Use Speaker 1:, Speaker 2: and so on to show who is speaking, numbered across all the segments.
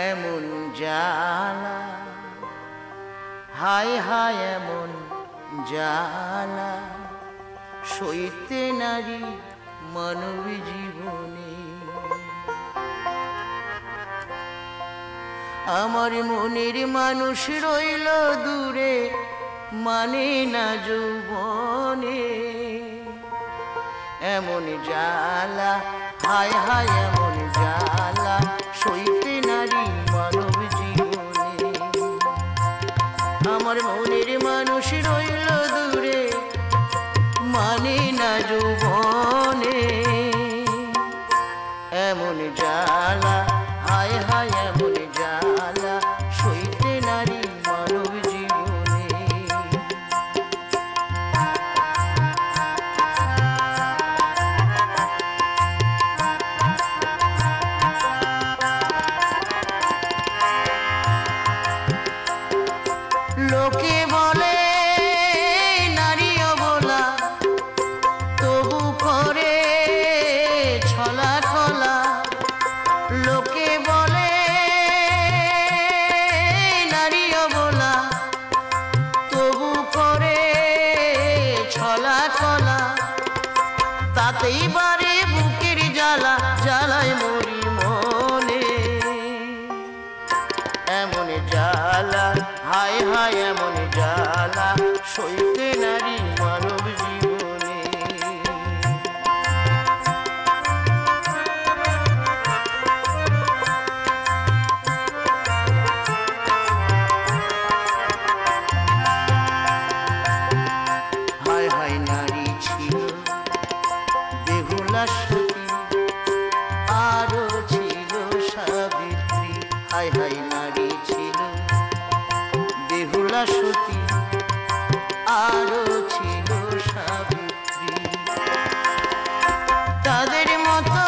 Speaker 1: এমন জ্বালা হায় হায় এমন জ্বালা সইতে নারী মানব জীবনে। আমার মনের মানুষ রইল দূরে মানে না যৌবনে। এমন জ্বালা হায় হায় এমন জ্বালা সইতে নারী মানব জীবনে। আমার মনের মানুষ রইল দূরে মানে না যৌবনে। এমন জ্বালা হায় হায় এমন জ্বালা সইতে নারী মানব জীবনে। লোকে বলে নারী অবলা তবু করে ছলা কলা। লোকে বলে নারী অবলা তবু করে ছলা কলা। তাতেই বারে বুকের জ্বালা জ্বালায় মরি মনে। এমন জ্বালা হায় হায় এমন জ্বালা সইতে নারী মানব জীবনে। হায় হায় নারী ছিল বেহুলা সতী আরো ছিল সাবিত্রী। হায় হায় নারী ছিল বেহুলা সতী আরো ছিল সাবিত্রী। তাদের মতো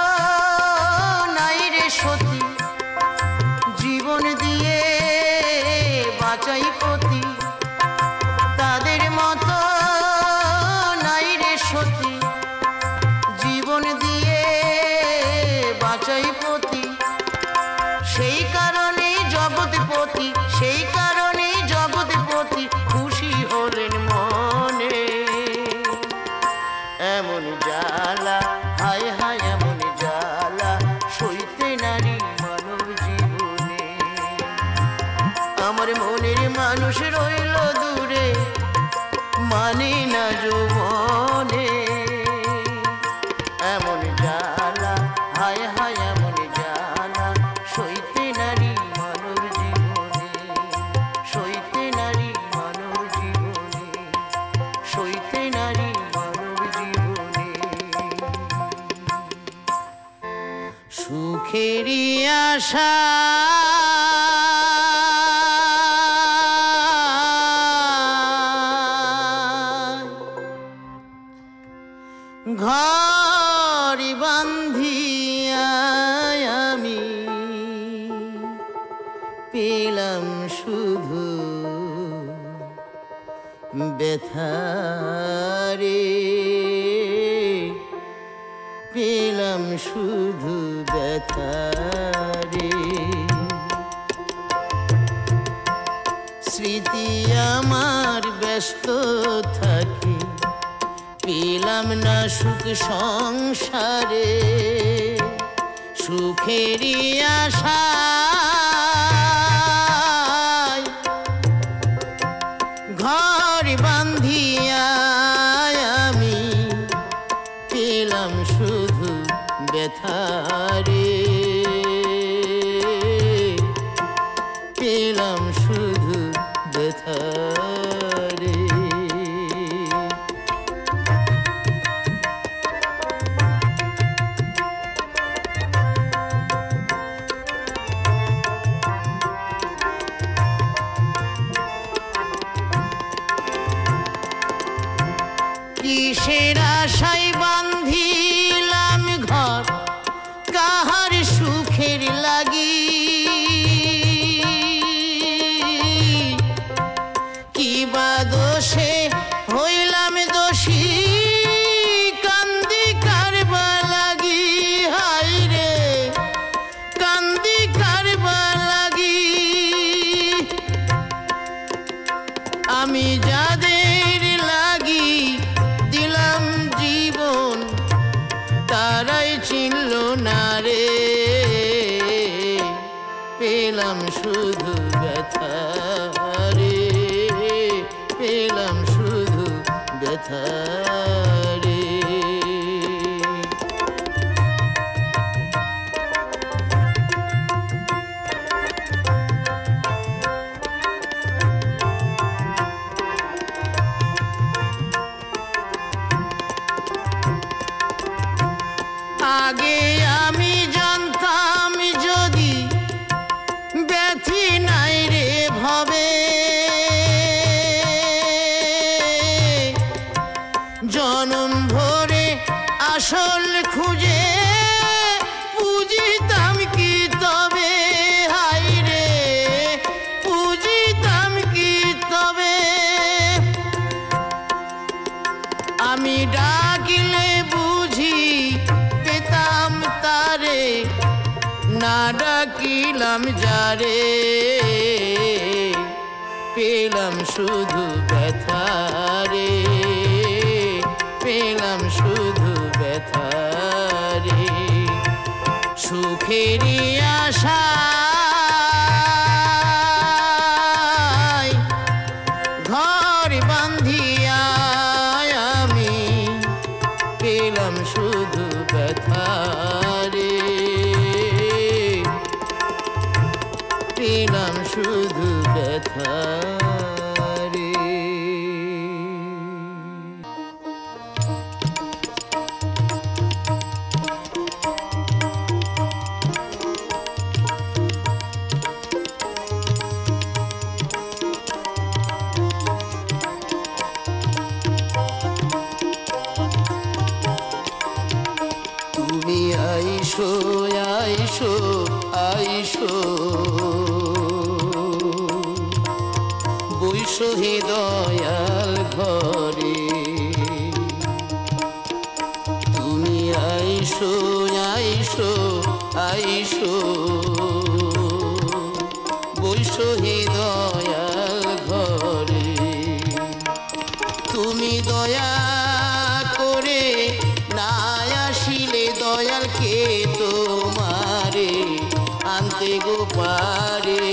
Speaker 1: নাই রে সতী জীবন দিয়ে বাঁচাই পতি। তাদের মতো নাই রে সতী জীবন দিয়ে বাঁচাই পতি। সেই কারণে জগৎপতি সেই কারণে জগৎপতি খুশি হলেন মনে। এমন জ্বালা হায় হায় এমন জ্বালা সইতে নারী মানব জীবনে। আমার মনের মানুষ রইল দূরে মানে না যৌবনে। এমন জ্বালা হায় হায় এমন জ্বালা সইতে নারী মানব জীবনে। সইতে নারী মানব জীবনে। সইতে নারী মানব জীবনে। সুখেরই আশা ঘর বান্ধিয়া আমি পেলাম শুধু ব্যথারে। পেলাম শুধু ব্যথারে। স্মৃতি আমার ব্যস্ত থাকে পেলাম না সুখ সংসারে। সুখেরই আশায় ঘর বান্ধিয়া আমি পেলাম শুধু ব্যথারে। পেলাম শুধু ব্যথারে। পেলাম শুধু ব্যথা রে, পেলাম শুধু ব্যথা রে। আগে আমি জানতাম যদি ব্যথি নাই রে ভবে, জনম ভরে আসল খুঁজে পুজিতাম কি তবে, হাই রে পুজিতাম কি তবে। আমি ডাকিলে বুঝি পেতাম তারে, না ডাকিলাম যারে পেলাম শুধু ব্যথা রে, পেলাম শুধু ব্যথা রে। সুখেরই আশায় ঘর বাঁধিয়া আমি পেলাম শুধু ব্যথা রে, পেলাম শুধু ব্যথা রে। তুমি আইসো আইসো আইসো বৈশো হে দয়াল ঘরে, তুমি আইসো আইসো আইসো বৈশো হে দয়াল ঘরে। তুমি দয়া করে না আসিলে দয়াল কে তোমারে আনতে গো পারে,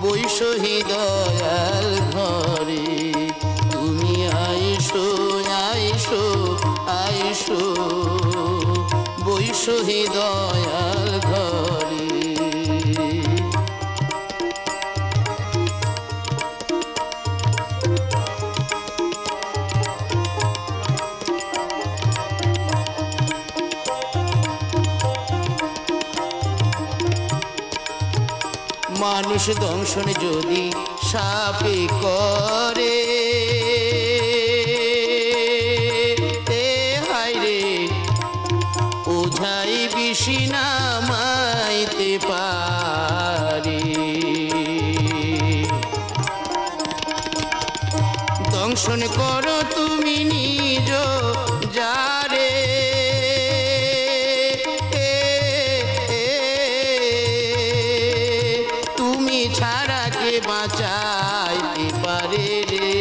Speaker 1: বৈশো হে দয়াল ঘরে। তুমি আইসো আইসো আইসো বৈশো হে দয়াল ঘরে। মানুষ দংশন যদি সাপে করে, হায় রে ওঝাই বিশি নামাইতে পারে। দংশন করো তুমি নিজ যারে, তুমি ছাড়া কে বাঁচাইতে পারে রে,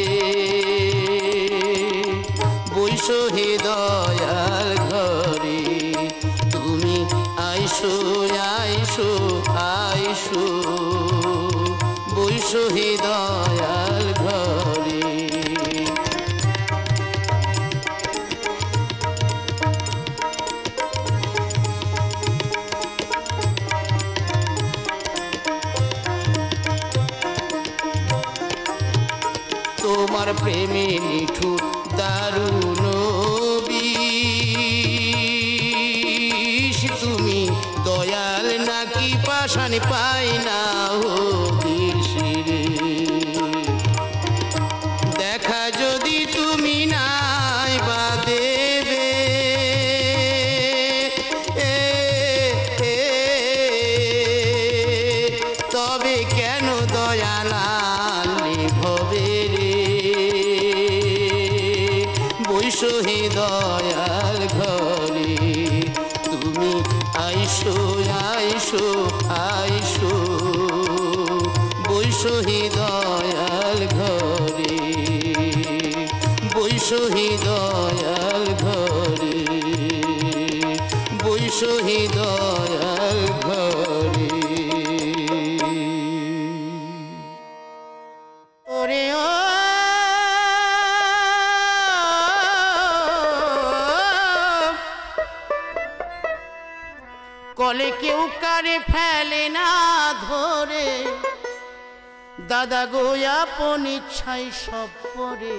Speaker 1: বৈশো হে দয়াল ঘরে। তুমি আইসো আইসো আইসো বৈশো হে দয়াল ঘরে। তোমার প্রেমে নিঠুর দারুণ বিষ, তুমি দয়াল নাকি পাষাণ পাই না শিরে। দেখা যদি তুমি নাই বা দেবে, তবে কেন দয়াল ভবে রে, বৈশো হে দয়াল ঘরে। তুমি আইসো আইসো আইসো বৈশো হে দয়াল ঘরে, বৈশো হে দয়াল ঘরে, বৈশো হে দয়াল ঘরে। ওরে ও কলে কেউ কারে ফেলে না ধরে, দাদা গো আপন ইচ্ছায় সব পরে।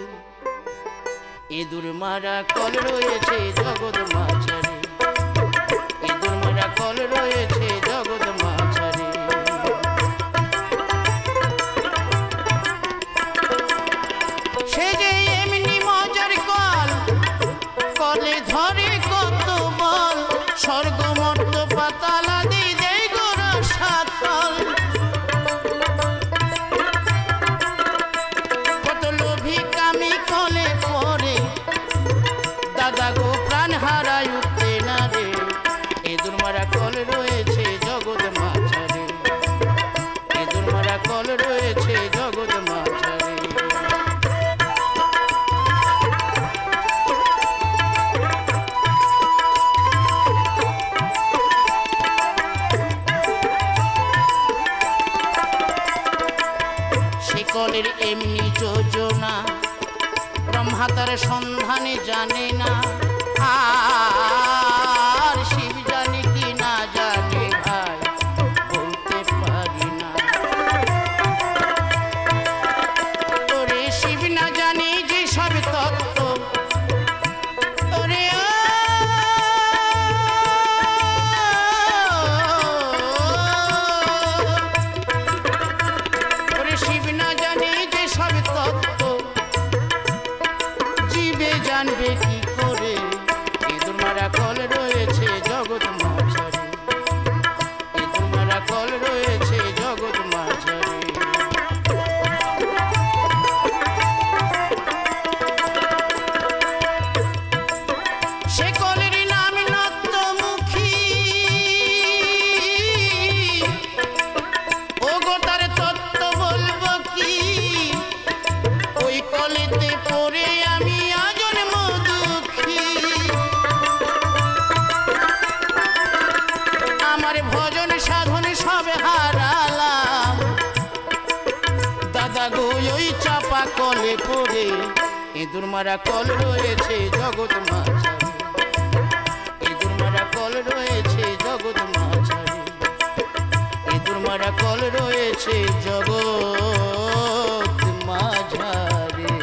Speaker 1: ইঁদুর মারা কল রয়েছে জগৎ মাঝারে, ইঁদুর মারা কল রয়েছে জগৎ মাঝারে। সে যে এমনি মজার কল, কলে ধরে কত বল, স্বর্গ মর্ত পাতাল আদি দেয় গোরা সাতল। কত লোভী কামি কলে পরে, দাদা গো প্রাণ হারায় উঠতে না রে। ইঁদুর মারা কল রয়েছে জগৎ মাঝারে, ইঁদুর মারা কল রয়েছে জগৎ মাঝারে। কলের এমনি যোজনা ব্রহ্মা তার সন্ধানে জানে না, আর শিব জানে কি না জানে ভাই বলতে পারি না। ওরে শিব না জানে যে সব তত্ত্ব, ওরে শিব না জানে যে সব তত্ত্ব, জীবে জানবে কি করে। ইঁদুর মারা কল রয়েছে জগৎ মাঝারে, ইঁদুর মারা কল রয়েছে জগৎ মাঝারে। সে কলের নাম নতমুখী, ও গো তার তত্ত্ব বলবো কি। ওই কলেতে পড়ে আমি আজন্ম দুঃখী, আমার ভজন সাধন সব হারালাম। দাদা গো ওই চাপা কলে পড়ে, ইঁদুর মারা কল রয়েছে জগৎ মাঝারে, ইঁদুর মারা কল রয়েছে জগৎ মাঝারে, ইঁদুর মারা কল রয়েছে জগৎ মাঝারে।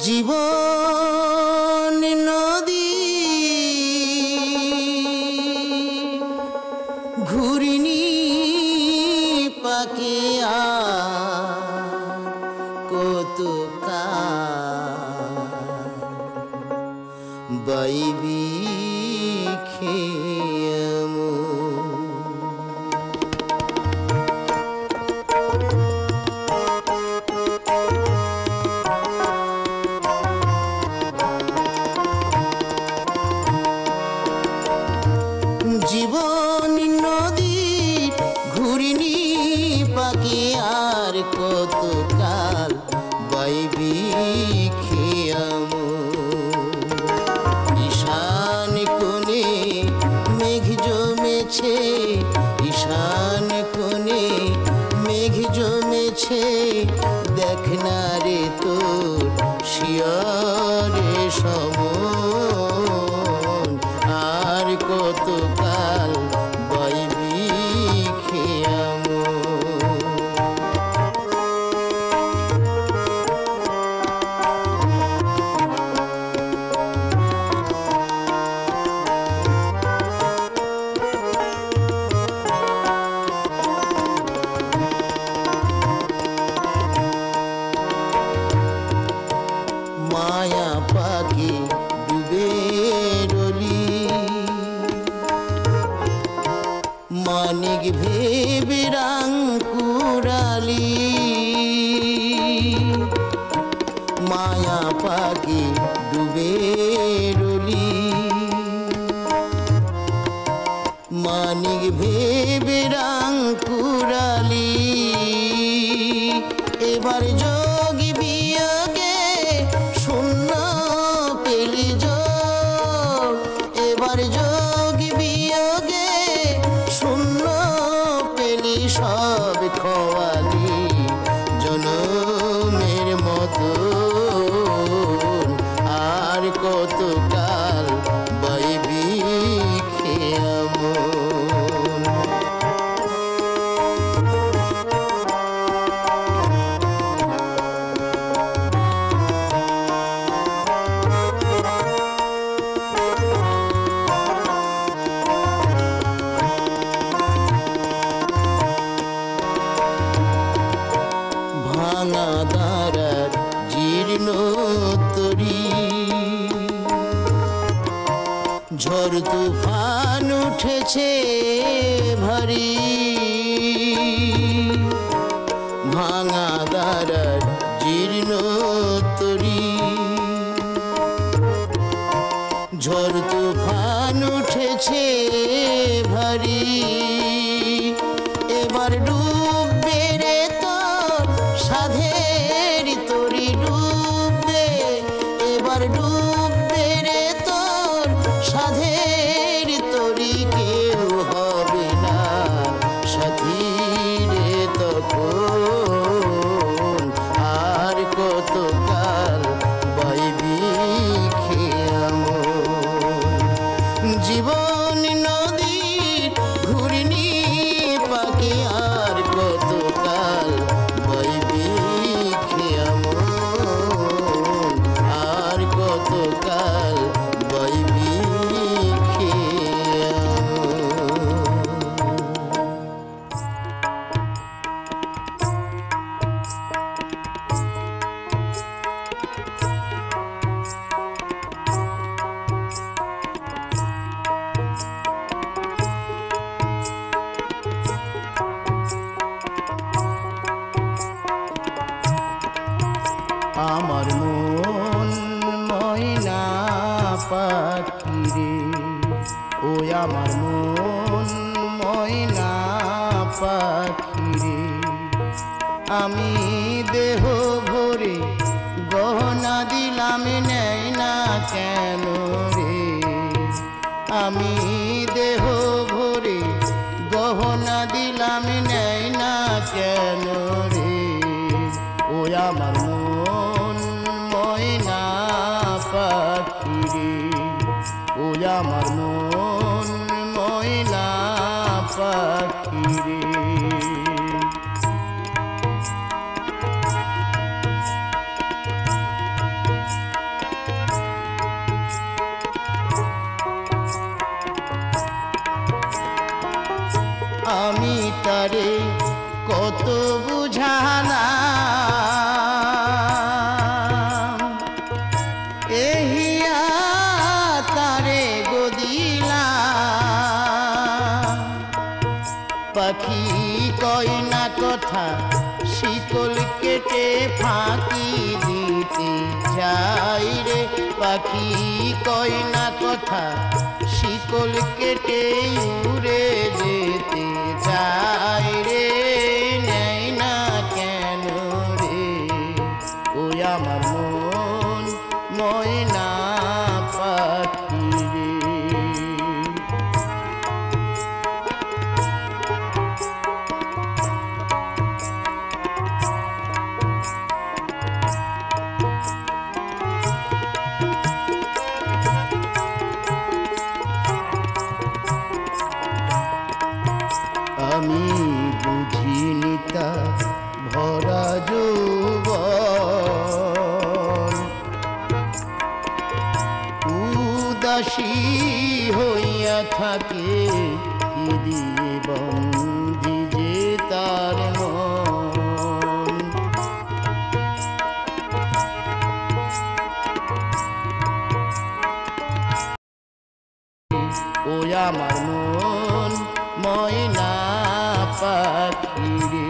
Speaker 1: জীবন নদী ঘুরিনি পাকে কত বাইবি খেয়াম। জীবন নদী ঘুরিনি পাকে আর কত কাল বাইবি খেয়াম। ঈশান কোণে মেঘ জমেছে, ঈশান কোণে মেঘ জমেছে, দেখ না রে তোর শিয়রে সমন। আর কত কাল বাইবি খেয়াম। মায়া পাখি কালি মায়া পাখি ডুবে রলি মানিক ভেবে রাং কুড়ালি এবার যোগী বিয়োগে শূন্য পেলি যোগ এবার যোগী বিয়োগে শূন্য পেলি সব খোয়ালি জনমের মতো আর কতকাল বাইবি খেয়ামন ভাঙা দাঁড়ার জীর্ণ তরি ঝড় তুফান উঠেছে ভারী ভাঙা দাঁড়ার জীর্ণ তরি ঝড় তুফান উঠেছে ভারী এবার ডুববে রে তোর সাধের তরি ডুববে এবার ডুববে রে তোর সাধের তরি কেউ হবে না সাথী রে তখন আর কতকাল বাইবি খেয়ামন জীবন নদীর ঘূর্ণি পাখি আর কতকাল বাইবি খেয়ামন আর কতকাল বাইবি আমার মন ময়না পাখি রে ওই আমার মন ময়না পাখি রে আমি দেহ ভরে গহনা দিলাম নেই না কেন রে আমি দেহ ভরে গহনা দিলাম নেই না কেন রে ওই আমার মন ময়না পাখি রে ওই আমার মন ময়না পাখি রে আমি তারে কত বুঝালাম এহিয়া তারে গদিলাম পাখি কয় না কথা শিকল কেটে ফাঁকি দিতে যাই রে পাখি কয় না কথা শিকল কেটে উড়ে যেতে যাই রে নেই না কেন রে ওই আমার মন ময়না পাখি রে আমি বুঝিনি তা ভরা যৌবন উদাসী হইয়া থাকে কি দিয়ে বন্দি যে তার মন ওই আমার মন ময়না পাখি রে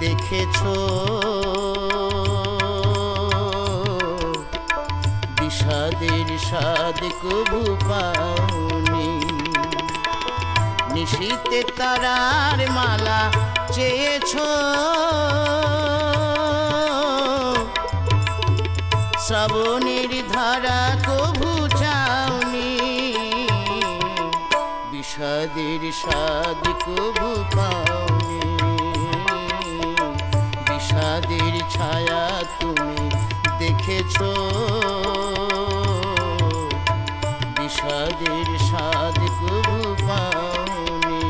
Speaker 1: দেখেছো বিষাদের স্বাদ কবু পাওনি নিশীতে তারার মালা চেয়েছো শ্রাবণের ধারা কবু চাওনি বিষাদের স্বাদ কবু পাওনি বিষাদের ছায়া তুমি দেখেছো বিষাদের স্বাদ কবু পাওনি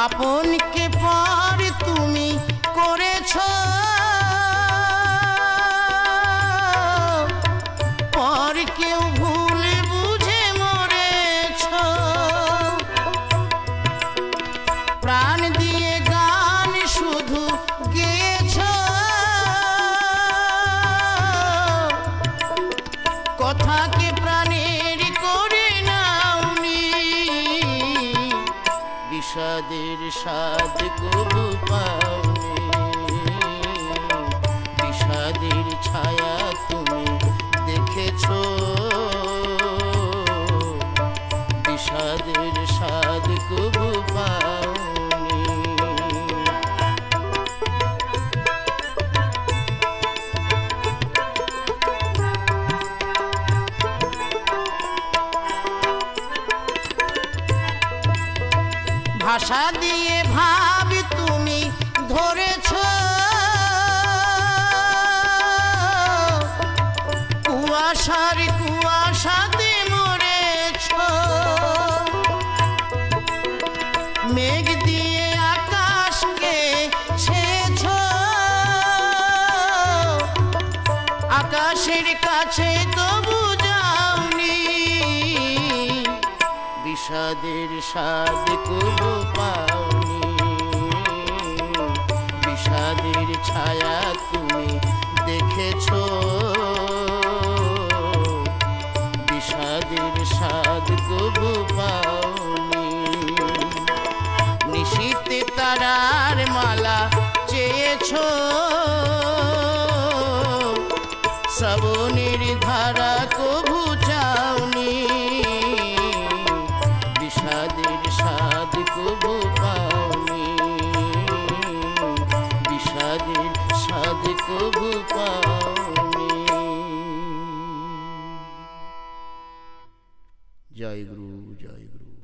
Speaker 1: আপনকে পর তুমি করেছো পর কেউ ভুল বুঝে মরেছো প্রাণ দিয়ে গান শুধু গেয়েছো কথাকে প্রাণের করে নাওনি বিষাদের স্বাদ কবু পাওনি বিষাদের ছায়া তুমি দেখেছো বিষাদের স্বাদ কবু পাওনি ভাষা দিয়ে ভাব তুমি ধরেছো কুয়াশার কুয়াশাতে মরেছো মেঘ দিয়ে আকাশকে ছেয়েছো আকাশের কাছে তবু যাওনি বিষাদের স্বাদ কবু পাওনি বিষাদের ছায়া তুমি দেখেছো বিষাদের স্বাদ কবু পাওনি নিশীতে তারার মালা চেয়েছো শ্রাবণের ধারা কবু চাওনি বিষাদের স্বাদ কবু